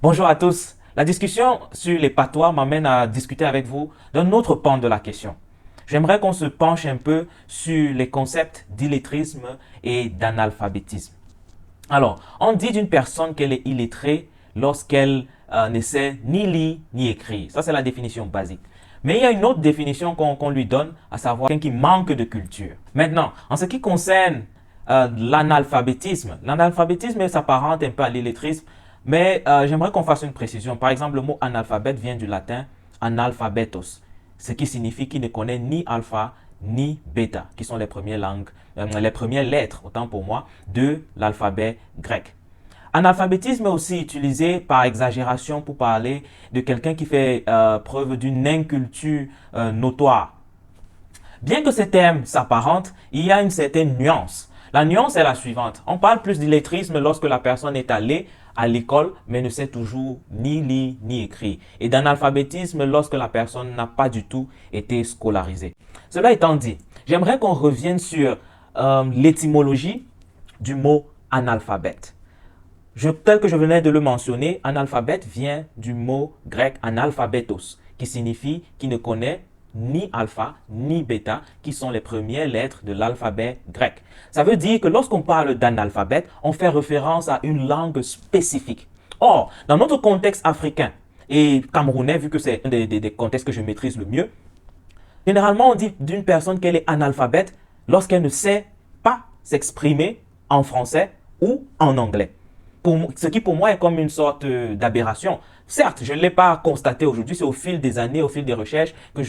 Bonjour à tous. La discussion sur les patois m'amène à discuter avec vous d'un autre pan de la question. J'aimerais qu'on se penche un peu sur les concepts d'illettrisme et d'analphabétisme. Alors, on dit d'une personne qu'elle est illettrée lorsqu'elle ne sait ni lire ni écrire. Ça, c'est la définition basique. Mais il y a une autre définition qu'on lui donne, à savoir quelqu'un qui manque de culture. Maintenant, en ce qui concerne l'analphabétisme s'apparente un peu à l'illettrisme, mais j'aimerais qu'on fasse une précision. Par exemple, le mot analphabète vient du latin analphabetos, ce qui signifie qu'il ne connaît ni alpha ni bêta, qui sont les premières langues, les premières lettres, autant pour moi, de l'alphabet grec. Analphabétisme est aussi utilisé par exagération pour parler de quelqu'un qui fait preuve d'une inculture notoire. Bien que ces termes s'apparentent, il y a une certaine nuance. La nuance est la suivante. On parle plus d'illettrisme lorsque la personne est allée à l'école mais ne sait toujours ni lire ni écrire. Et d'analphabétisme lorsque la personne n'a pas du tout été scolarisée. Cela étant dit, j'aimerais qu'on revienne sur l'étymologie du mot analphabète. Tel que je venais de le mentionner, analphabète vient du mot grec analphabetos, qui signifie qui ne connaît ni alpha ni bêta, qui sont les premières lettres de l'alphabet grec. Ça veut dire que lorsqu'on parle d'analphabète, on fait référence à une langue spécifique. Or, dans notre contexte africain et camerounais, vu que c'est un des contextes que je maîtrise le mieux, généralement on dit d'une personne qu'elle est analphabète lorsqu'elle ne sait pas s'exprimer en français ou en anglais. Ce qui pour moi est comme une sorte d'aberration. Certes, je ne l'ai pas constaté aujourd'hui, c'est au fil des années, au fil des recherches que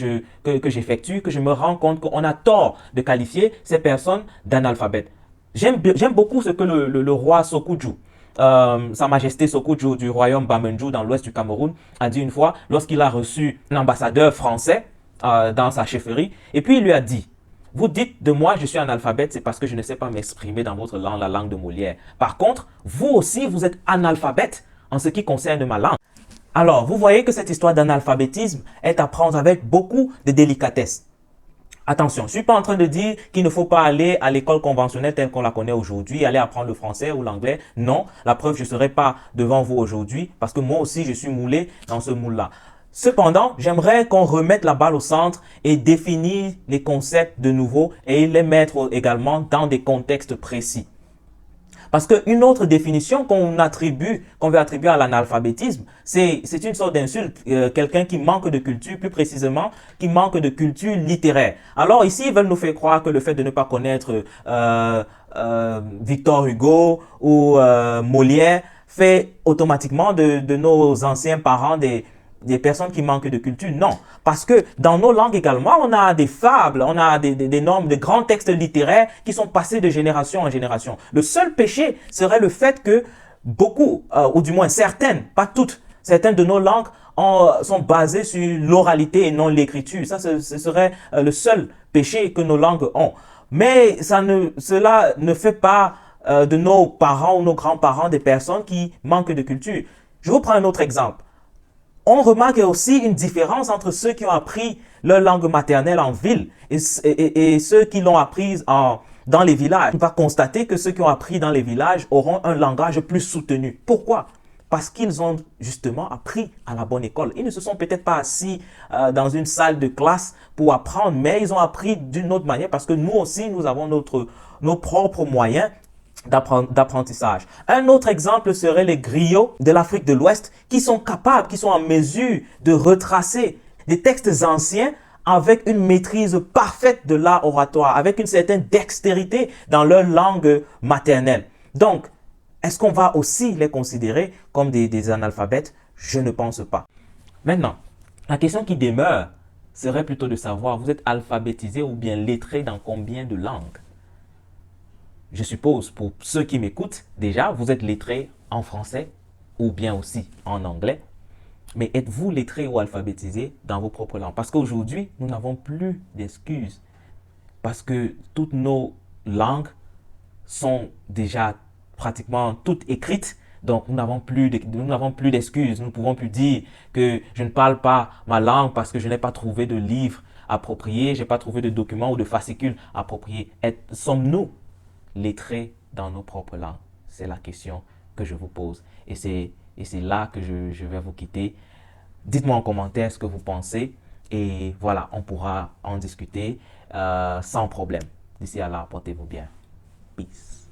j'effectue, que je me rends compte qu'on a tort de qualifier ces personnes d'analphabètes. J'aime beaucoup ce que le roi Sokudju, Sa Majesté Sokudju du royaume Bamenju dans l'ouest du Cameroun, a dit une fois lorsqu'il a reçu un ambassadeur français dans sa chefferie, et puis il lui a dit: vous dites de moi, je suis analphabète, c'est parce que je ne sais pas m'exprimer dans votre langue, la langue de Molière. Par contre, vous aussi, vous êtes analphabète en ce qui concerne ma langue. Alors, vous voyez que cette histoire d'analphabétisme est à prendre avec beaucoup de délicatesse. Attention, je ne suis pas en train de dire qu'il ne faut pas aller à l'école conventionnelle telle qu'on la connaît aujourd'hui, aller apprendre le français ou l'anglais. Non, la preuve, je ne serai pas devant vous aujourd'hui parce que moi aussi, je suis moulé dans ce moule-là. Cependant, j'aimerais qu'on remette la balle au centre et définir les concepts de nouveau et les mettre également dans des contextes précis. Parce qu'une autre définition qu'on veut attribuer à l'analphabétisme, c'est une sorte d'insulte. Quelqu'un qui manque de culture, plus précisément, qui manque de culture littéraire. Alors ici, ils veulent nous faire croire que le fait de ne pas connaître Victor Hugo ou Molière fait automatiquement de nos anciens parents des personnes qui manquent de culture. Non, parce que dans nos langues également, on a des fables, on a des normes, de grands textes littéraires qui sont passés de génération en génération. Le seul péché serait le fait que beaucoup, ou du moins certaines, pas toutes, certaines de nos langues sont basées sur l'oralité et non l'écriture. Ça, ce serait le seul péché que nos langues ont. Mais cela ne fait pas de nos parents ou nos grands-parents des personnes qui manquent de culture. Je vous prends un autre exemple. On remarque aussi une différence entre ceux qui ont appris leur langue maternelle en ville et ceux qui l'ont apprise dans les villages. On va constater que ceux qui ont appris dans les villages auront un langage plus soutenu. Pourquoi? Parce qu'ils ont justement appris à la bonne école. Ils ne se sont peut-être pas assis dans une salle de classe pour apprendre, mais ils ont appris d'une autre manière parce que nous aussi, nous avons nos propres moyens d'apprentissage. Un autre exemple serait les griots de l'Afrique de l'Ouest qui sont en mesure de retracer des textes anciens avec une maîtrise parfaite de l'art oratoire, avec une certaine dextérité dans leur langue maternelle. Donc, est-ce qu'on va aussi les considérer comme des analphabètes? Je ne pense pas. Maintenant, la question qui demeure serait plutôt de savoir, vous êtes alphabétisé ou bien lettré dans combien de langues? Je suppose, pour ceux qui m'écoutent, déjà, vous êtes lettré en français ou bien aussi en anglais. Mais êtes-vous lettré ou alphabétisé dans vos propres langues? Parce qu'aujourd'hui, nous n'avons plus d'excuses. Parce que toutes nos langues sont déjà pratiquement toutes écrites. Donc, nous n'avons plus d'excuses. Nous ne pouvons plus dire que je ne parle pas ma langue parce que je n'ai pas trouvé de livre approprié, je n'ai pas trouvé de documents ou de fascicules appropriés. Sommes-nous lettrés dans nos propres langues? C'est la question que je vous pose. Et c'est Et c'est là que je vais vous quitter. Dites-moi en commentaire ce que vous pensez. Et voilà, on pourra en discuter sans problème. D'ici à là, portez-vous bien. Peace.